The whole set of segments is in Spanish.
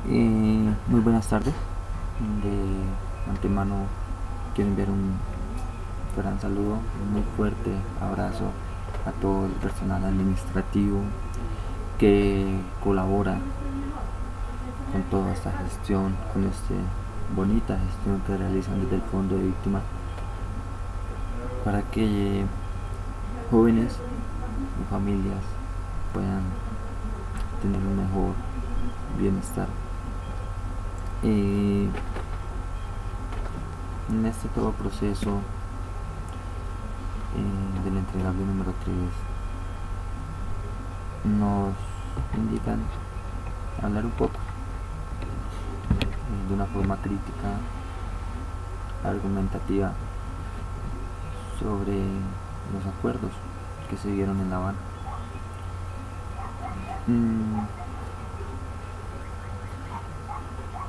Muy buenas tardes. De antemano quiero enviar un gran saludo, un muy fuerte abrazo a todo el personal administrativo que colabora con toda esta gestión, con esta bonita gestión que realizan desde el Fondo de Víctimas, para que jóvenes y familias puedan tener un mejor bienestar. En este todo proceso del entregable número 3 nos indican hablar un poco de una forma crítica, argumentativa, sobre los acuerdos que se dieron en La Habana.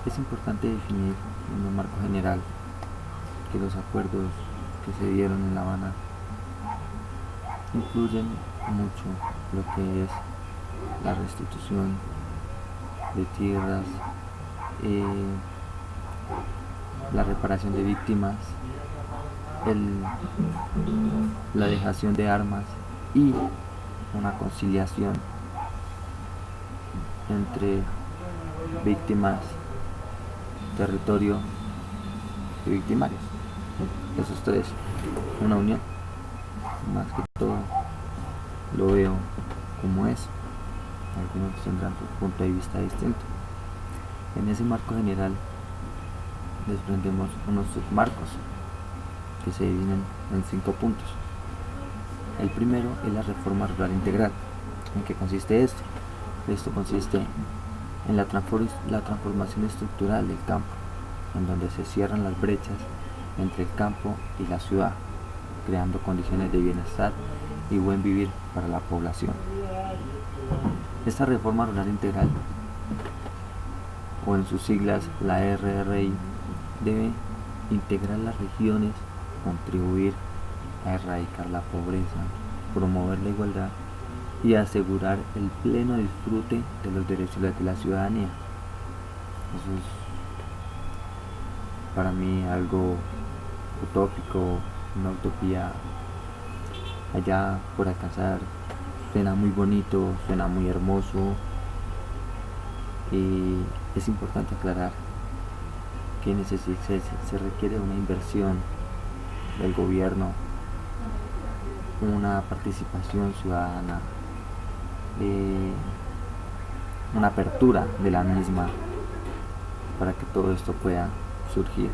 Es importante definir en un marco general que los acuerdos que se dieron en La Habana incluyen mucho lo que es la restitución de tierras, la reparación de víctimas, la dejación de armas y una conciliación entre víctimas, territorio y victimarios. Esos tres, una unión. Más que todo lo veo como es. Algunos tendrán su punto de vista distinto. En ese marco general desprendemos unos submarcos que se dividen en 5 puntos. El primero es la reforma rural integral. ¿En qué consiste esto? Esto consiste en la transformación estructural del campo, en donde se cierran las brechas entre el campo y la ciudad, creando condiciones de bienestar y buen vivir para la población. Esta reforma rural integral, o en sus siglas la RRI, debe integrar las regiones, contribuir a erradicar la pobreza, promover la igualdad y asegurar el pleno disfrute de los derechos de la ciudadanía. Eso es para mí algo utópico, una utopía allá por alcanzar. Suena muy bonito, suena muy hermoso, y es importante aclarar que se requiere una inversión del gobierno, una participación ciudadana, una apertura de la misma para que todo esto pueda surgir.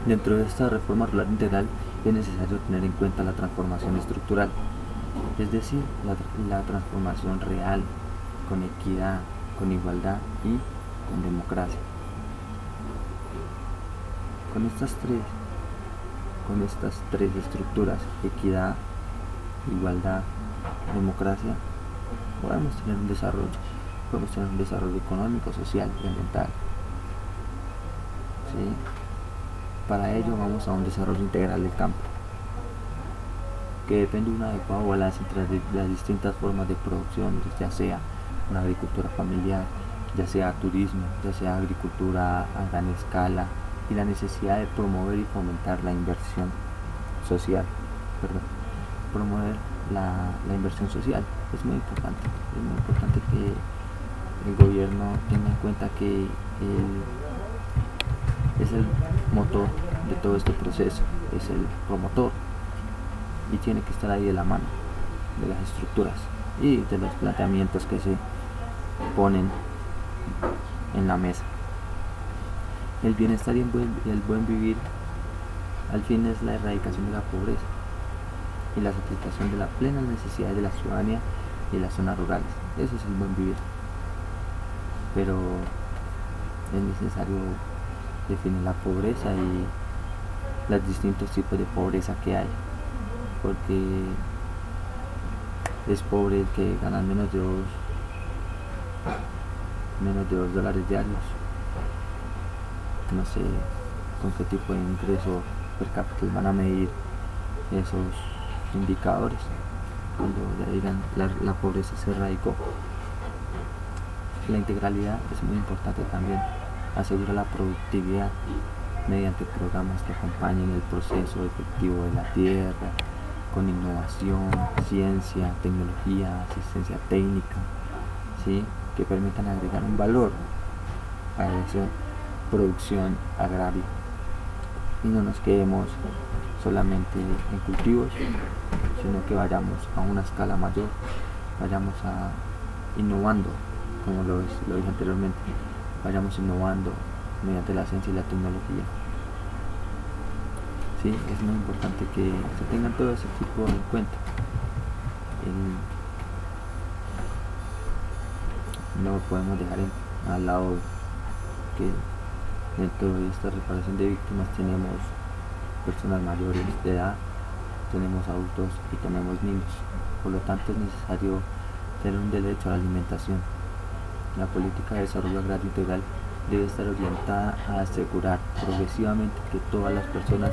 Dentro de esta reforma rural integral es necesario tener en cuenta la transformación estructural, es decir, la transformación real, con equidad, con igualdad y con democracia. Con estas tres estructuras, equidad, igualdad, democracia, podemos tener un desarrollo económico, social y ambiental. ¿Sí? Para ello vamos a un desarrollo integral del campo, que depende de un adecuado balance entre las distintas formas de producción, ya sea una agricultura familiar, ya sea turismo, ya sea agricultura a gran escala, y la necesidad de promover y fomentar la inversión social. Promover la inversión social es muy importante. Es muy importante que el gobierno tenga en cuenta que es el motor de todo este proceso, es el promotor, y tiene que estar ahí de la mano de las estructuras y de los planteamientos que se ponen en la mesa. El bienestar y el buen vivir al fin es la erradicación de la pobreza y la satisfacción de las plenas necesidades de la ciudadanía y las zonas rurales. Eso es el buen vivir. Pero es necesario definir la pobreza y los distintos tipos de pobreza que hay, porque es pobre el que gana menos de $2 diarios. No sé con qué tipo de ingreso per cápita van a medir esos indicadores cuando ya digan la pobreza se erradicó. La integralidad es muy importante también. Asegura la productividad mediante programas que acompañen el proceso efectivo de la tierra, con innovación, ciencia, tecnología, asistencia técnica, ¿sí? Que permitan agregar un valor a esa producción agraria y no nos quedemos solamente en cultivos, sino que vayamos a una escala mayor, vayamos innovando, como lo dije anteriormente, vayamos innovando mediante la ciencia y la tecnología. Sí, es muy importante que se tengan todo ese tipo en cuenta. No podemos dejar al lado que dentro de esta reparación de víctimas tenemos personas mayores de edad, tenemos adultos y tenemos niños. Por lo tanto es necesario tener un derecho a la alimentación. La política de desarrollo agrario integral debe estar orientada a asegurar progresivamente que todas las personas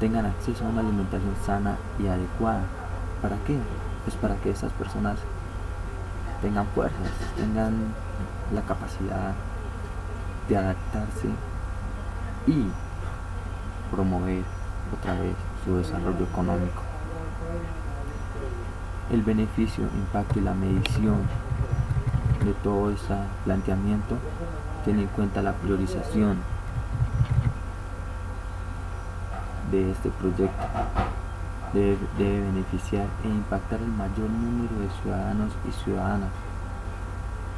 tengan acceso a una alimentación sana y adecuada. ¿Para qué? Pues para que esas personas tengan fuerzas, tengan la capacidad de adaptarse y promover otra vez su desarrollo económico. El beneficio, impacto y la medición de todo ese planteamiento tiene en cuenta la priorización de este proyecto. Debe beneficiar e impactar el mayor número de ciudadanos y ciudadanas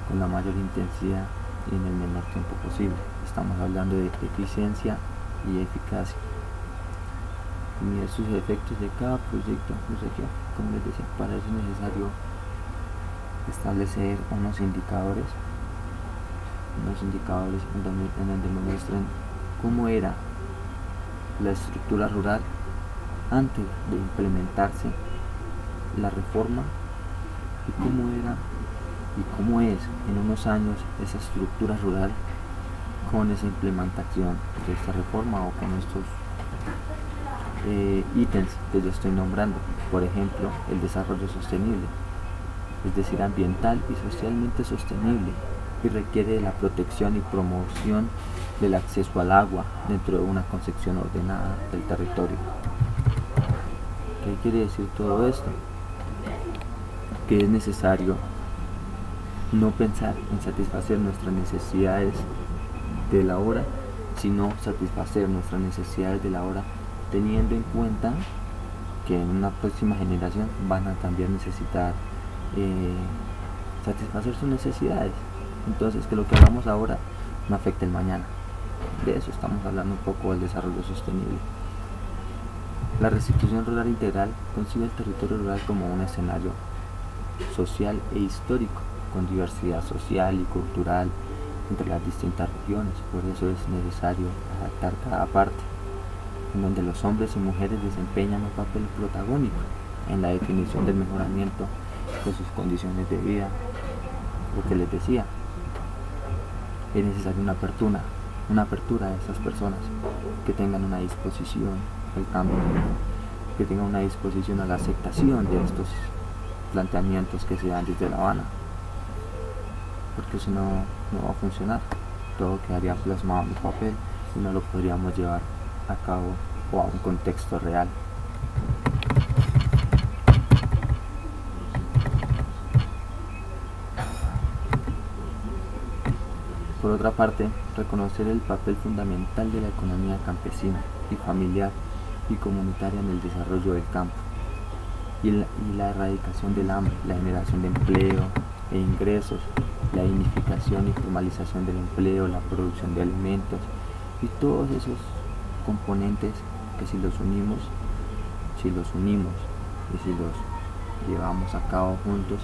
con la mayor intensidad y en el menor tiempo posible. Estamos hablando de eficiencia y eficacia. Y sus efectos de cada proyecto, como les decía, para eso es necesario establecer unos indicadores en donde me muestren cómo era la estructura rural antes de implementarse la reforma y cómo era y cómo es en unos años esa estructura rural con esa implementación de esta reforma o con estos ítems que yo estoy nombrando. Por ejemplo, el desarrollo sostenible, es decir, ambiental y socialmente sostenible, y requiere de la protección y promoción del acceso al agua dentro de una concepción ordenada del territorio. ¿Qué quiere decir todo esto? Que es necesario no pensar en satisfacer nuestras necesidades de la hora, sino satisfacer nuestras necesidades de la hora teniendo en cuenta que en una próxima generación van a también necesitar satisfacer sus necesidades. Entonces, que lo que hagamos ahora no afecte el mañana. De eso estamos hablando un poco del desarrollo sostenible. La restitución rural integral concibe el territorio rural como un escenario social e histórico, con diversidad social y cultural entre las distintas regiones. Por eso es necesario adaptar cada parte, en donde los hombres y mujeres desempeñan un papel protagónico en la definición del mejoramiento de sus condiciones de vida. Lo que les decía, es necesaria una apertura de estas personas que tengan una disposición al cambio, que tengan una disposición a la aceptación de estos planteamientos que se dan desde La Habana, porque si no va a funcionar, todo quedaría plasmado en el papel y no lo podríamos llevar a cabo o a un contexto real. Por otra parte, reconocer el papel fundamental de la economía campesina y familiar y comunitaria en el desarrollo del campo y la erradicación del hambre, la generación de empleo e ingresos, la dignificación y formalización del empleo, la producción de alimentos y todos esos componentes que si los unimos y si los llevamos a cabo juntos,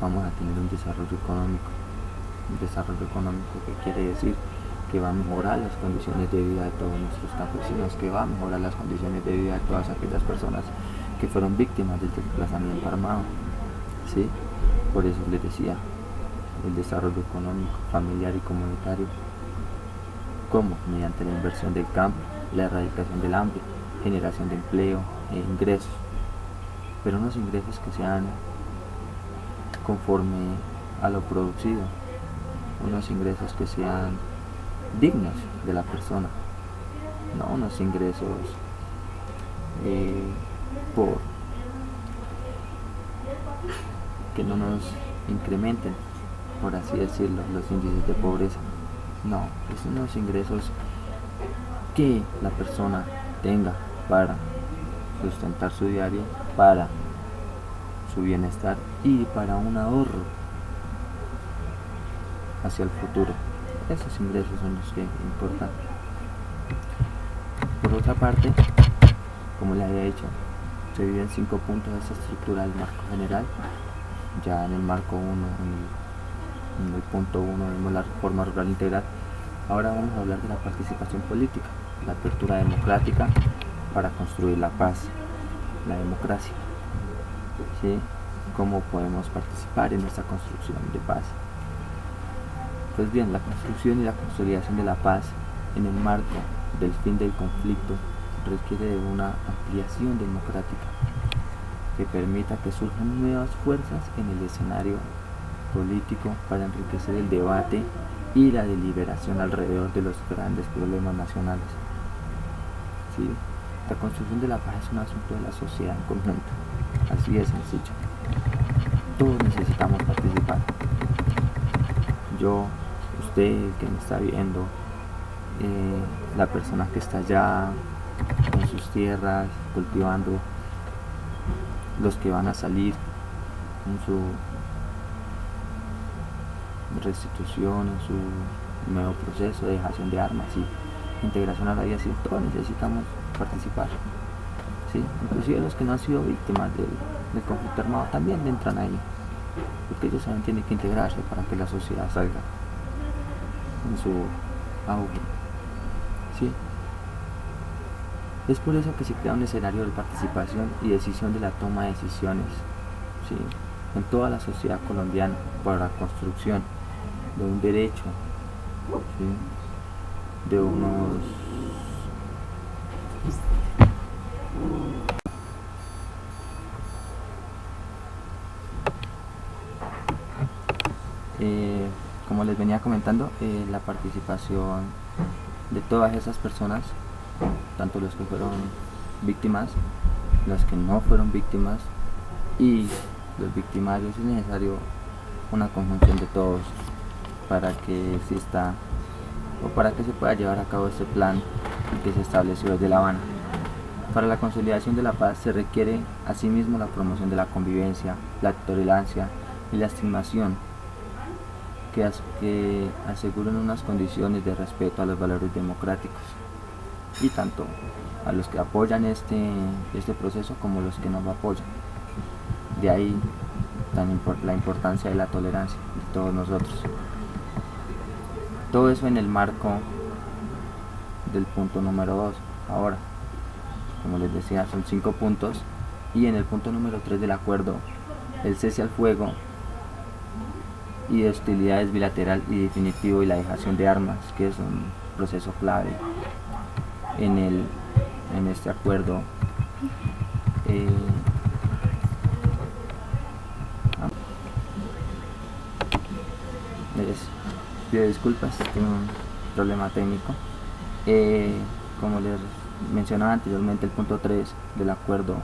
vamos a tener un desarrollo económico. Un desarrollo económico que quiere decir que va a mejorar las condiciones de vida de todos nuestros campesinos, que va a mejorar las condiciones de vida de todas aquellas personas que fueron víctimas del desplazamiento armado. ¿Sí? Por eso les decía, el desarrollo económico, familiar y comunitario, como mediante la inversión del campo, la erradicación del hambre, generación de empleo e ingresos, pero unos ingresos que sean conforme a lo producido, unos ingresos que sean dignos de la persona, no unos ingresos por que no nos incrementen, por así decirlo, los índices de pobreza. No, es unos ingresos que la persona tenga para sustentar su diario, para su bienestar y para un ahorro hacia el futuro. Esos ingresos son los que importan. Por otra parte, como les había dicho, se dividen 5 puntos de esta estructura del marco general. Ya en el marco 1, en el punto 1 vemos la reforma rural integral. Ahora vamos a hablar de la participación política, la apertura democrática para construir la paz, la democracia. ¿Sí? ¿Cómo podemos participar en esta construcción de paz? Pues bien, la construcción y la consolidación de la paz en el marco del fin del conflicto requiere de una ampliación democrática que permita que surjan nuevas fuerzas en el escenario político para enriquecer el debate y la deliberación alrededor de los grandes problemas nacionales. ¿Sí? La construcción de la paz es un asunto de la sociedad en conjunto, así de sencillo. Todos necesitamos participar. Yo, usted que me está viendo, la persona que está allá en sus tierras cultivando, los que van a salir en su restitución, en su nuevo proceso de dejación de armas y integración a la vida civil, todos necesitamos participar. ¿Sí? Inclusive los que no han sido víctimas del conflicto armado también entran ahí, porque ellos también tienen que integrarse para que la sociedad salga en su auge. ¿Sí? Es por eso que se crea un escenario de participación y decisión de la toma de decisiones, ¿sí?, en toda la sociedad colombiana para la construcción de un derecho, ¿sí?, de unos como les venía comentando, la participación de todas esas personas, tanto los que fueron víctimas, los que no fueron víctimas y los victimarios. Es necesario una conjunción de todos para que exista o para que se pueda llevar a cabo este plan que se estableció desde La Habana. Para la consolidación de la paz se requiere asimismo la promoción de la convivencia, la tolerancia y la estimación que aseguren unas condiciones de respeto a los valores democráticos, y tanto a los que apoyan este proceso como los que no lo apoyan. De ahí la importancia de la tolerancia de todos nosotros. Todo eso en el marco del punto número 2. Ahora, como les decía, son 5 puntos, y en el punto número 3 del acuerdo, el cese al fuego y de hostilidades bilateral y definitivo y la dejación de armas, que es un proceso clave en este acuerdo. Les pido disculpas, tengo un problema técnico. Como les mencionaba anteriormente, el punto 3 del acuerdo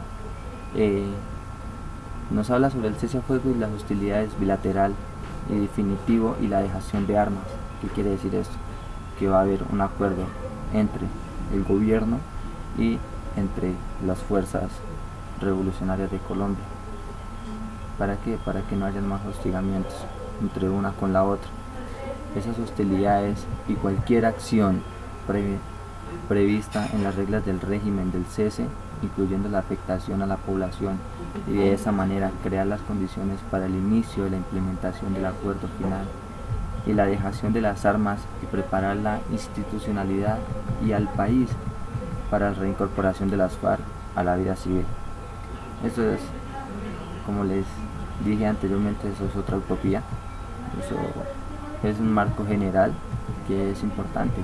nos habla sobre el cese a fuego y las hostilidades bilateral y definitivo y la dejación de armas. ¿Qué quiere decir esto? Que va a haber un acuerdo entre el gobierno y entre las fuerzas revolucionarias de Colombia. ¿Para qué? Para que no haya más hostigamientos entre una con la otra. Esas hostilidades y cualquier acción prevista en las reglas del régimen del cese, incluyendo la afectación a la población, y de esa manera crear las condiciones para el inicio de la implementación del acuerdo final y la dejación de las armas, y preparar la institucionalidad y al país para la reincorporación de las FARC a la vida civil. Eso es, como les dije anteriormente, eso es otra utopía. Eso es un marco general que es importante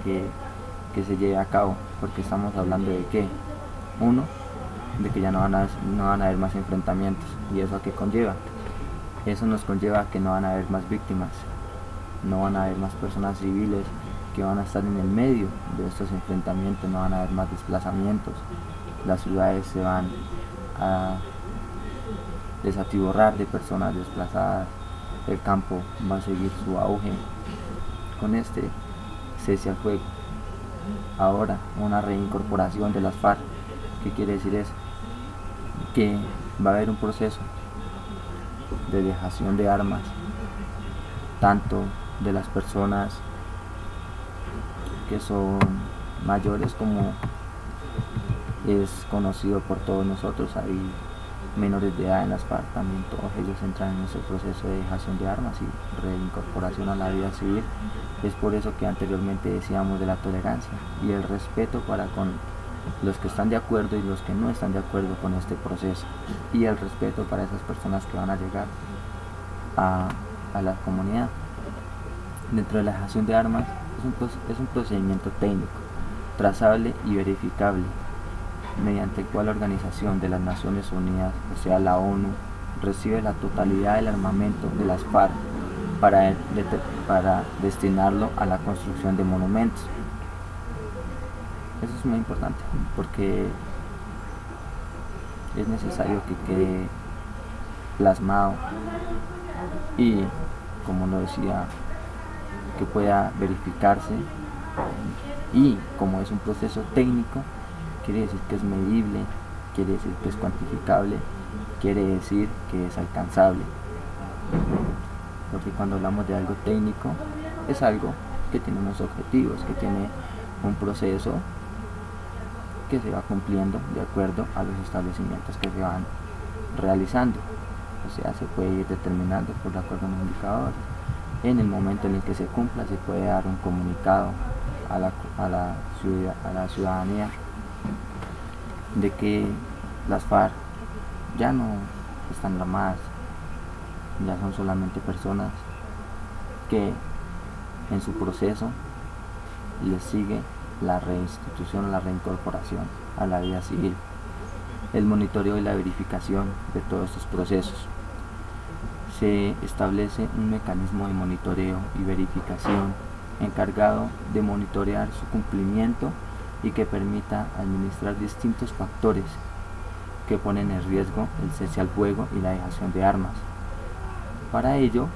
que se lleve a cabo, porque estamos hablando de que, uno, de que ya no van a haber más enfrentamientos. ¿Y eso a qué conlleva? Eso nos conlleva a que no van a haber más víctimas. no van a haber más personas civiles que van a estar en el medio de estos enfrentamientos, no van a haber más desplazamientos, las ciudades se van a desatiborrar de personas desplazadas, el campo va a seguir su auge con este cese al fuego. Ahora, una reincorporación de las FARC. ¿Qué quiere decir eso? Que va a haber un proceso de dejación de armas, tanto de las personas que son mayores como es conocido por todos nosotros. Hay menores de edad en las FARC, también todos ellos entran en ese proceso de dejación de armas y reincorporación a la vida civil. Es por eso que anteriormente decíamos de la tolerancia y el respeto para con los que están de acuerdo y los que no están de acuerdo con este proceso, y el respeto para esas personas que van a llegar a la comunidad. Dentro de la dejación de armas es un procedimiento técnico, trazable y verificable, mediante el cual la Organización de las Naciones Unidas, o sea la ONU, recibe la totalidad del armamento de las FARC para destinarlo a la construcción de monumentos. Eso es muy importante porque es necesario que quede plasmado y, como lo decía, que pueda verificarse, y como es un proceso técnico, quiere decir que es medible, quiere decir que es cuantificable, quiere decir que es alcanzable. Porque cuando hablamos de algo técnico, es algo que tiene unos objetivos, que tiene un proceso que se va cumpliendo de acuerdo a los establecimientos que se van realizando. O sea, se puede ir determinando por de acuerdo a un indicador. En el momento en el que se cumpla, se puede dar un comunicado a la ciudadanía de que las FARC ya no están armadas, ya son solamente personas que en su proceso les sigue la reinstitución, la reincorporación a la vida civil, el monitoreo y la verificación de todos estos procesos. Se establece un mecanismo de monitoreo y verificación encargado de monitorear su cumplimiento y que permita administrar distintos factores que ponen en riesgo el cese al fuego y la dejación de armas. Para ello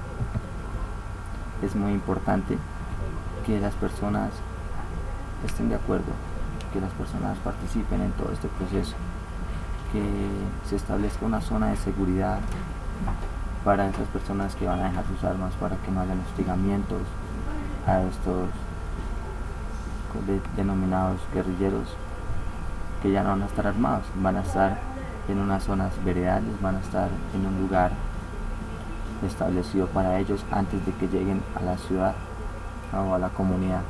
es muy importante que las personas estén de acuerdo, que las personas participen en todo este proceso, que se establezca una zona de seguridad para esas personas que van a dejar sus armas, para que no haya hostigamientos a estos denominados guerrilleros que ya no van a estar armados, van a estar en unas zonas veredales, van a estar en un lugar establecido para ellos antes de que lleguen a la ciudad o a la comunidad.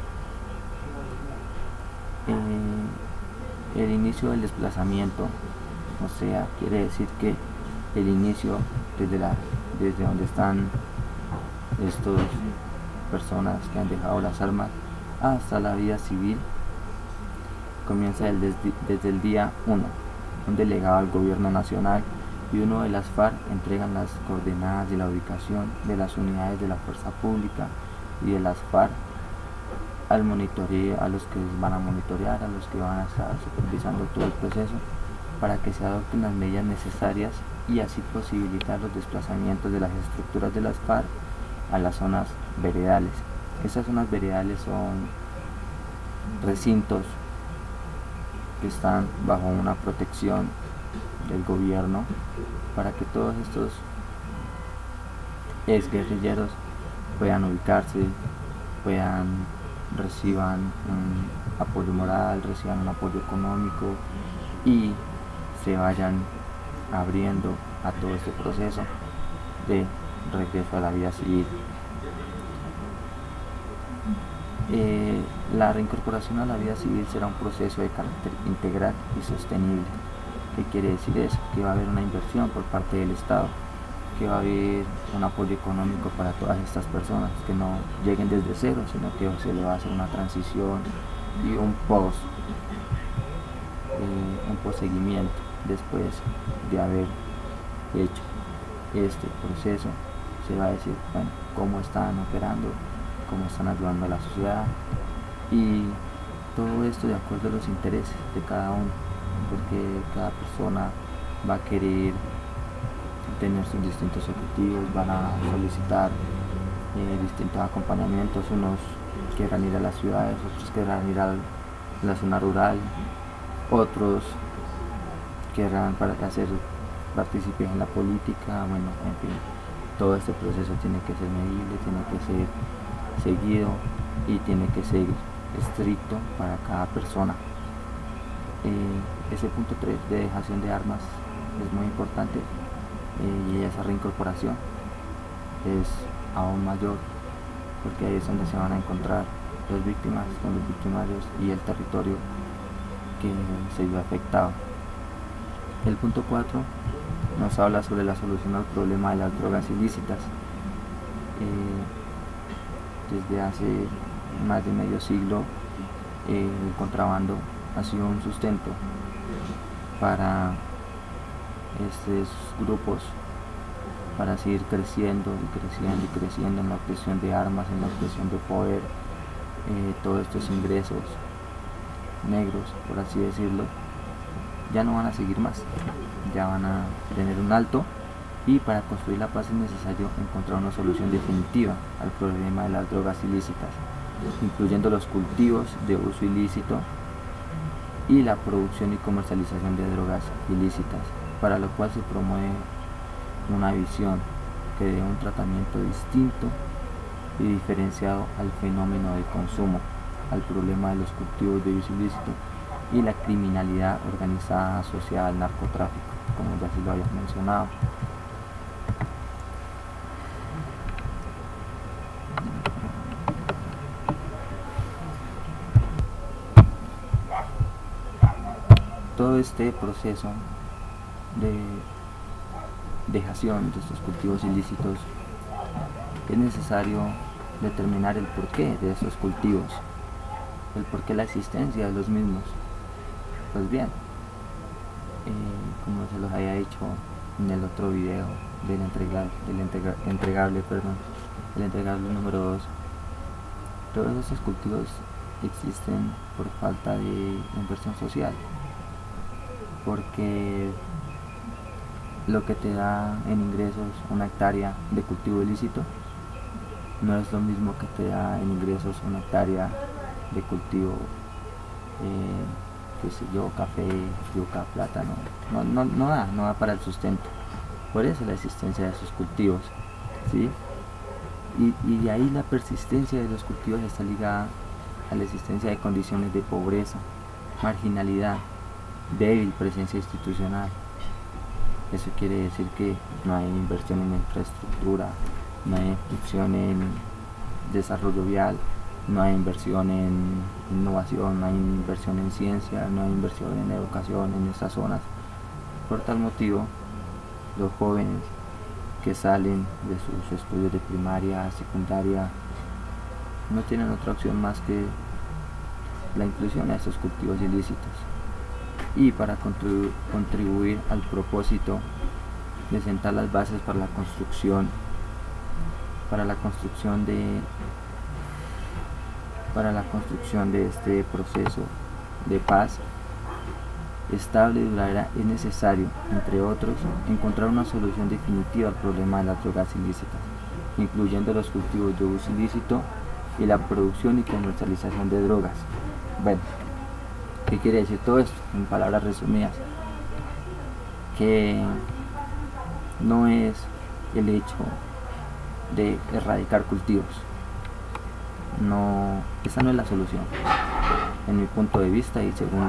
El inicio del desplazamiento, o sea, quiere decir que el inicio desde donde están estas personas que han dejado las armas hasta la vida civil comienza desde el día 1. Un delegado del gobierno nacional y uno de las FARC entregan las coordenadas de la ubicación de las unidades de la fuerza pública y de las FARC al monitoreo, a los que van a monitorear, a los que van a estar supervisando todo el proceso, para que se adopten las medidas necesarias y así posibilitar los desplazamientos de las estructuras de las FARC a las zonas veredales. Estas zonas veredales son recintos que están bajo una protección del gobierno para que todos estos exguerrilleros puedan ubicarse, reciban un apoyo moral, reciban un apoyo económico y se vayan abriendo a todo este proceso de regreso a la vida civil. La reincorporación a la vida civil será un proceso de carácter integral y sostenible. ¿Qué quiere decir eso? Que va a haber una inversión por parte del Estado, que va a haber un apoyo económico para todas estas personas, que no lleguen desde cero, sino que se le va a hacer una transición y un seguimiento después de haber hecho este proceso. Se va a decir, bueno, cómo están operando cómo están ayudando a la sociedad, y todo esto de acuerdo a los intereses de cada uno, porque cada persona va a querer tener sus distintos objetivos, van a solicitar distintos acompañamientos. Unos querrán ir a las ciudades, otros querrán ir a la zona rural, otros querrán hacer partícipes en la política. Bueno, en fin, todo este proceso tiene que ser medible, tiene que ser seguido y tiene que ser estricto para cada persona. Ese punto 3 de dejación de armas es muy importante, y esa reincorporación es aún mayor, porque ahí es donde se van a encontrar las víctimas con los victimarios y el territorio que se vio afectado. El punto 4 nos habla sobre la solución al problema de las drogas ilícitas. Desde hace más de medio siglo el contrabando ha sido un sustento para estos grupos, para seguir creciendo y creciendo y creciendo en la obtención de armas, en la obtención de poder. Todos estos ingresos negros, por así decirlo, ya no van a seguir más, ya van a tener un alto, y para construir la paz es necesario encontrar una solución definitiva al problema de las drogas ilícitas, incluyendo los cultivos de uso ilícito y la producción y comercialización de drogas ilícitas, para lo cual se promueve una visión que dé un tratamiento distinto y diferenciado al fenómeno de consumo, al problema de los cultivos de uso ilícito y la criminalidad organizada asociada al narcotráfico, como ya se lo había mencionado. Todo este proceso de dejación de estos cultivos ilícitos, es necesario determinar el porqué de esos cultivos, el porqué de la existencia de los mismos. Pues bien, como se los había dicho en el otro video del entregable número 2, todos esos cultivos existen por falta de inversión social, porque lo que te da en ingresos una hectárea de cultivo ilícito no es lo mismo que te da en ingresos una hectárea de cultivo, qué sé yo, café, yuca, plátano. No da para el sustento. Por eso la existencia de esos cultivos, ¿sí? Y de ahí la persistencia de los cultivos está ligada a la existencia de condiciones de pobreza, marginalidad, débil presencia institucional. Eso quiere decir que no hay inversión en infraestructura, no hay inversión en desarrollo vial, no hay inversión en innovación, no hay inversión en ciencia, no hay inversión en educación en estas zonas. Por tal motivo, los jóvenes que salen de sus estudios de primaria, secundaria, no tienen otra opción más que la inclusión a estos cultivos ilícitos. Y para contribuir al propósito de sentar las bases para la construcción de este proceso de paz estable y duradera, es necesario, entre otros, encontrar una solución definitiva al problema de las drogas ilícitas, incluyendo los cultivos de uso ilícito y la producción y comercialización de drogas. Bueno, ¿qué quiere decir todo esto? En palabras resumidas, que no es el hecho de erradicar cultivos. No, esa no es la solución, en mi punto de vista, y según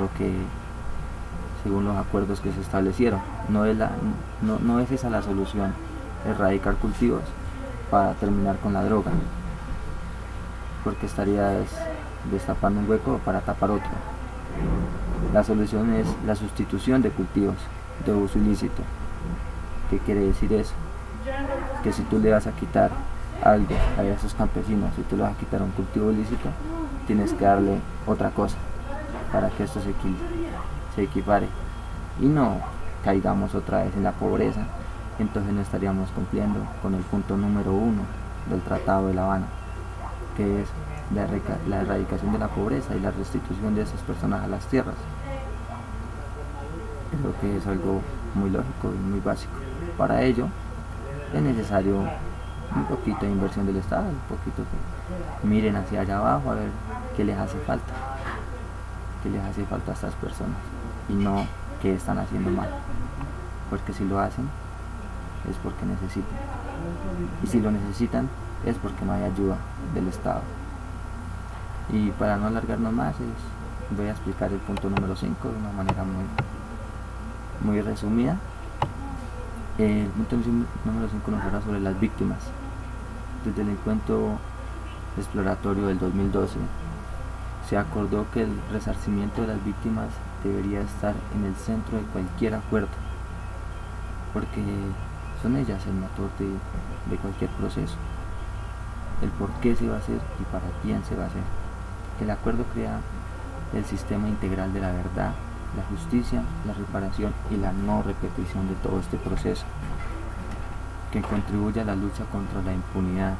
los acuerdos que se establecieron. No es esa la solución, erradicar cultivos para terminar con la droga, porque estarías destapando un hueco para tapar otro. La solución es la sustitución de cultivos de uso ilícito. ¿Qué quiere decir eso? Que si tú le vas a quitar algo a esos campesinos, si tú le vas a quitar un cultivo ilícito, tienes que darle otra cosa para que esto se equipare y no caigamos otra vez en la pobreza. Entonces no estaríamos cumpliendo con el punto número 1 del Tratado de La Habana, que es la erradicación de la pobreza y la restitución de esas personas a las tierras. Creo que es algo muy lógico y muy básico. Para ello es necesario un poquito de inversión del Estado, un poquito que miren hacia allá abajo a ver qué les hace falta a estas personas y no qué están haciendo mal, porque si lo hacen es porque necesitan, y si lo necesitan es porque no hay ayuda del Estado. Y para no alargarnos más, voy a explicar el punto número 5 de una manera muy resumida. El punto número 5 nos habla sobre las víctimas. Desde el encuentro exploratorio del 2012 se acordó que el resarcimiento de las víctimas debería estar en el centro de cualquier acuerdo, porque son ellas el motor de cualquier proceso, el por qué se va a hacer y para quién se va a hacer. El acuerdo crea el sistema integral de la verdad, la justicia, la reparación y la no repetición de todo este proceso, que contribuye a la lucha contra la impunidad,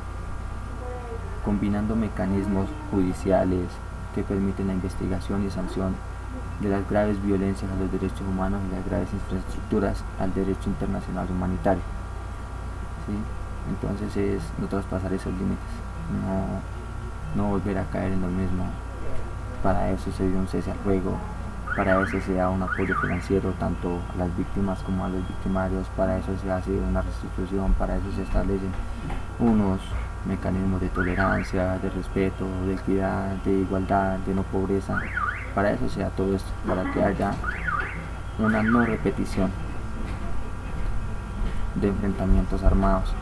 combinando mecanismos judiciales que permiten la investigación y sanción de las graves violencias a los derechos humanos y las graves infraestructuras al derecho internacional humanitario. ¿Sí? Entonces es no traspasar esos límites, no volver a caer en lo mismo. Para eso se dio un cese al fuego, para eso se da un apoyo financiero tanto a las víctimas como a los victimarios, para eso se hace una restitución, para eso se establecen unos mecanismos de tolerancia, de respeto, de equidad, de igualdad, de no pobreza. Para eso se da todo esto, para que haya una no repetición de enfrentamientos armados.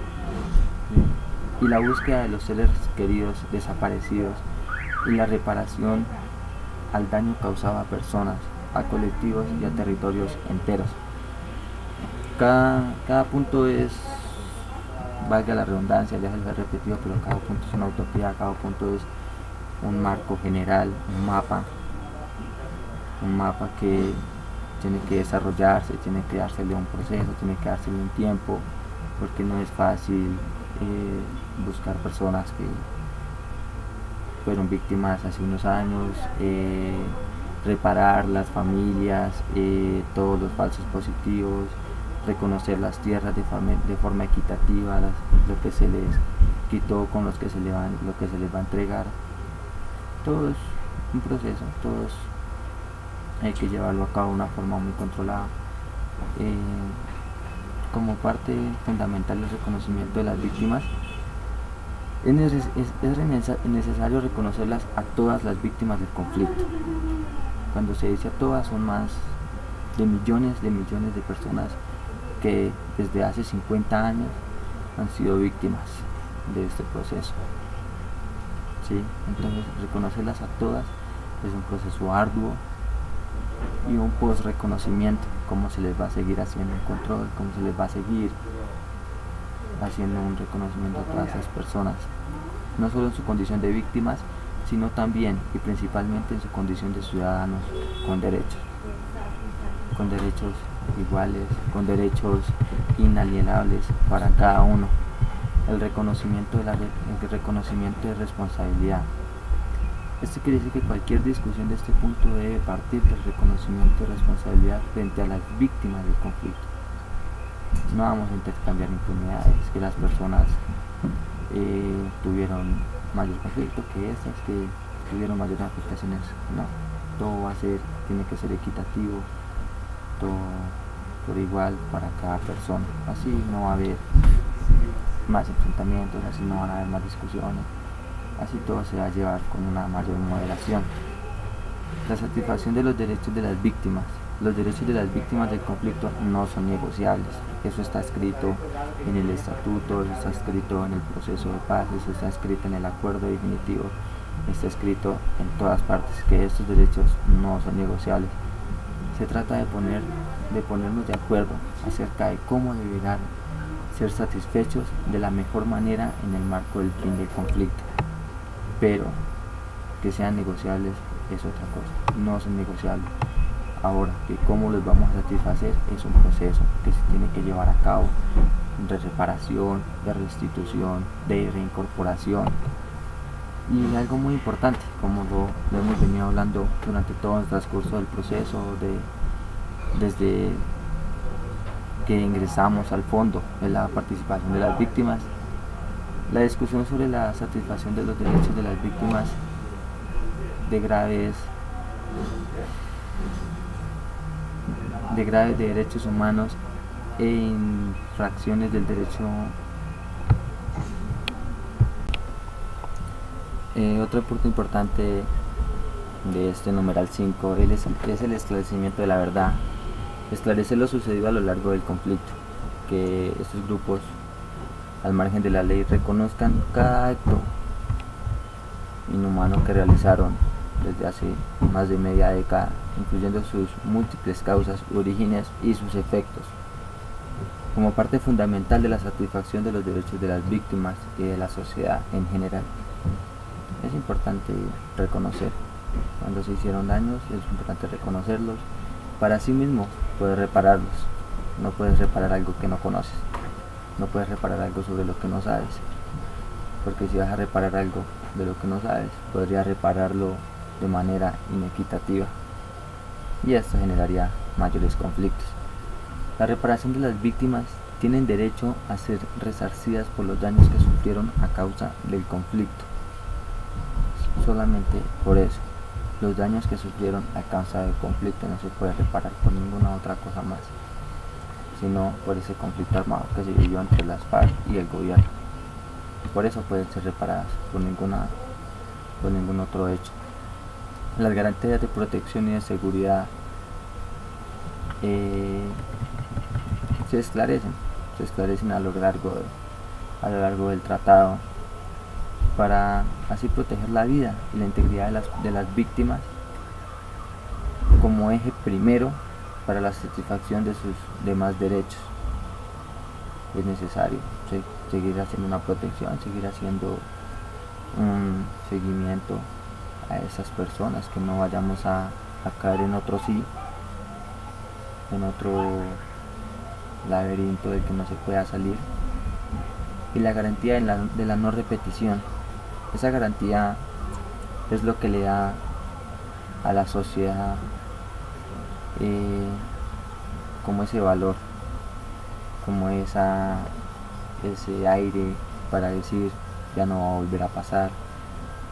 Y la búsqueda de los seres queridos desaparecidos y la reparación al daño causado a personas, a colectivos y a territorios enteros. Cada punto es, valga la redundancia, ya se lo he repetido, pero cada punto es una utopía, cada punto es un marco general, un mapa que tiene que desarrollarse, tiene que dársele un proceso, tiene que dársele un tiempo, porque no es fácil buscar personas que fueron víctimas hace unos años, reparar las familias, todos los falsos positivos, reconocer las tierras de forma equitativa, lo que se les quitó con lo que se les va a entregar. Todo es un proceso, hay que llevarlo a cabo de una forma muy controlada. Como parte fundamental del reconocimiento de las víctimas, es necesario reconocerlas a todas las víctimas del conflicto. Cuando se dice a todas, son más de millones de personas que desde hace 50 años han sido víctimas de este proceso. ¿Sí? Entonces, reconocerlas a todas es un proceso arduo y un post-reconocimiento, cómo se les va a seguir haciendo un control, cómo se les va a seguir haciendo un reconocimiento a todas esas personas, no solo en su condición de víctimas, sino también y principalmente en su condición de ciudadanos con derechos iguales, con derechos inalienables para cada uno. El reconocimiento de responsabilidad. Esto quiere decir que cualquier discusión de este punto debe partir del reconocimiento de responsabilidad frente a las víctimas del conflicto. No vamos a intercambiar impunidades, que las personas tuvieron mayor conflicto que estas que tuvieron mayores afectaciones. No, todo tiene que ser equitativo, todo por igual para cada persona. Así no va a haber más enfrentamientos, así no van a haber más discusiones, así todo se va a llevar con una mayor moderación. La satisfacción de los derechos de las víctimas. Los derechos de las víctimas del conflicto no son negociables. Eso está escrito en el estatuto, eso está escrito en el proceso de paz, eso está escrito en el acuerdo definitivo, está escrito en todas partes que estos derechos no son negociables. Se trata de ponernos de acuerdo acerca de cómo deberán ser satisfechos de la mejor manera en el marco del fin del conflicto. Pero que sean negociables es otra cosa, no son negociables. Ahora, que cómo los vamos a satisfacer es un proceso que se tiene que llevar a cabo de reparación, de restitución, de reincorporación. Y algo muy importante, como lo hemos venido hablando durante todo el transcurso del proceso, desde que ingresamos al fondo de la participación de las víctimas, la discusión sobre la satisfacción de los derechos de las víctimas de graves derechos humanos e infracciones del derecho. Otro punto importante de este numeral 5 es el esclarecimiento de la verdad. Esclarecer lo sucedido a lo largo del conflicto, que estos grupos, al margen de la ley, reconozcan cada acto inhumano que realizaron desde hace más de media década, incluyendo sus múltiples causas, orígenes y sus efectos, como parte fundamental de la satisfacción de los derechos de las víctimas y de la sociedad en general. Es importante reconocer cuando se hicieron daños, es importante reconocerlos para así mismo poder repararlos. No puedes reparar algo que no conoces, no puedes reparar algo sobre lo que no sabes, porque si vas a reparar algo de lo que no sabes, podrías repararlo de manera inequitativa y esto generaría mayores conflictos. La reparación de las víctimas tienen derecho a ser resarcidas por los daños que sufrieron a causa del conflicto. Solamente por eso, los daños que sufrieron a causa del conflicto no se puede reparar por ninguna otra cosa más, sino por ese conflicto armado que se vivió entre las FARC y el gobierno. Por eso pueden ser reparadas por ningún otro hecho. Las garantías de protección y de seguridad se esclarecen a lo largo del tratado, para así proteger la vida y la integridad de las víctimas como eje primero para la satisfacción de sus demás derechos. Es necesario seguir haciendo una protección, seguir haciendo un seguimiento a esas personas, que no vayamos a caer en otro laberinto del que no se pueda salir. Y la garantía de la no repetición. Esa garantía es lo que le da a la sociedad como ese valor, como ese aire para decir ya no va a volver a pasar,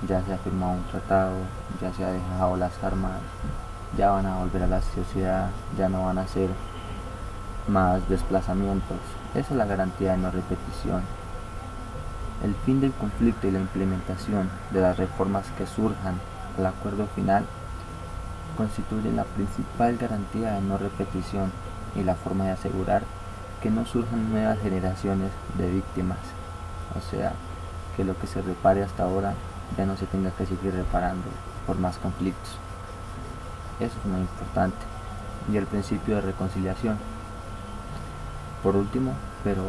ya se ha firmado un tratado, ya se ha dejado las armas, ya van a volver a la sociedad, ya no van a hacer más desplazamientos. Esa es la garantía de no repetición. El fin del conflicto y la implementación de las reformas que surjan al acuerdo final constituyen la principal garantía de no repetición y la forma de asegurar que no surjan nuevas generaciones de víctimas, o sea, que lo que se repare hasta ahora ya no se tenga que seguir reparando por más conflictos. Eso es muy importante. Y el principio de reconciliación. Por último, pero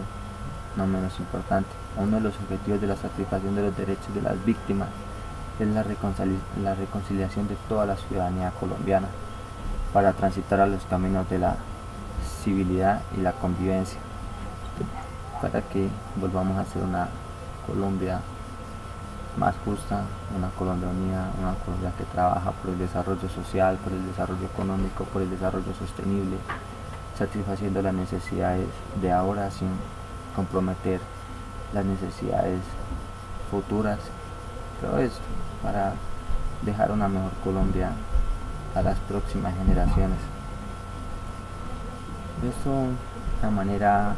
no menos importante, uno de los objetivos de la satisfacción de los derechos de las víctimas es la reconciliación de toda la ciudadanía colombiana para transitar a los caminos de la civilidad y la convivencia, para que volvamos a ser una Colombia más justa, una Colombia unida, una Colombia que trabaja por el desarrollo social, por el desarrollo económico, por el desarrollo sostenible, satisfaciendo las necesidades de ahora sin comprometer las necesidades futuras, pero es para dejar una mejor Colombia a las próximas generaciones. Esto es una manera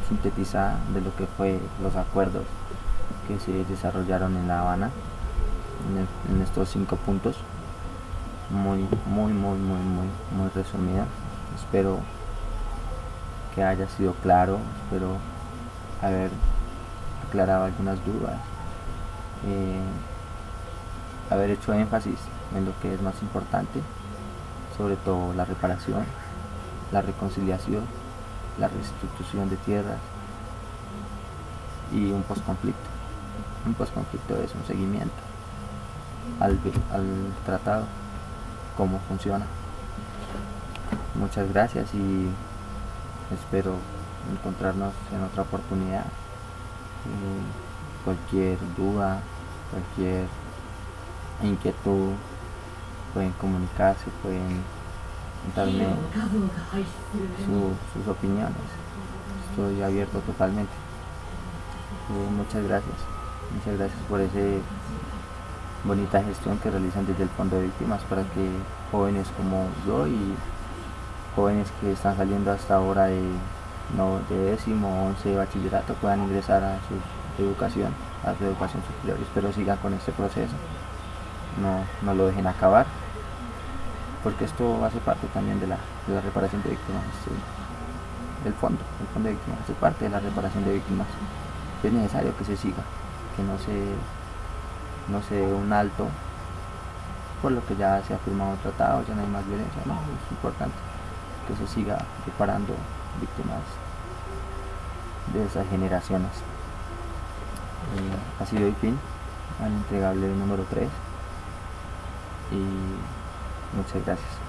sintetizada de lo que fue los acuerdos que se desarrollaron en La Habana en estos 5 puntos, muy resumida. Espero que haya sido claro, espero haber aclarado algunas dudas, haber hecho énfasis en lo que es más importante, sobre todo la reparación, la reconciliación, la restitución de tierras y un posconflicto. Un posconflicto es un seguimiento al tratado, cómo funciona. Muchas gracias y espero encontrarnos en otra oportunidad. Cualquier duda, cualquier inquietud, pueden comunicarse, pueden darme sus opiniones. Estoy abierto totalmente. Muchas gracias por esa bonita gestión que realizan desde el Fondo de Víctimas para que jóvenes como yo y jóvenes que están saliendo hasta ahora de décimo, 11 de bachillerato puedan ingresar a su educación superior. Espero sigan con este proceso, no lo dejen acabar, porque esto hace parte también de la reparación de víctimas. El fondo de víctimas hace parte de la reparación de víctimas. Es necesario que se siga, que no se dé un alto por lo que ya se ha firmado tratado, ya no hay más violencia. No, es importante que se siga reparando víctimas de esas generaciones. Así doy fin al entregable número 3 y muchas gracias.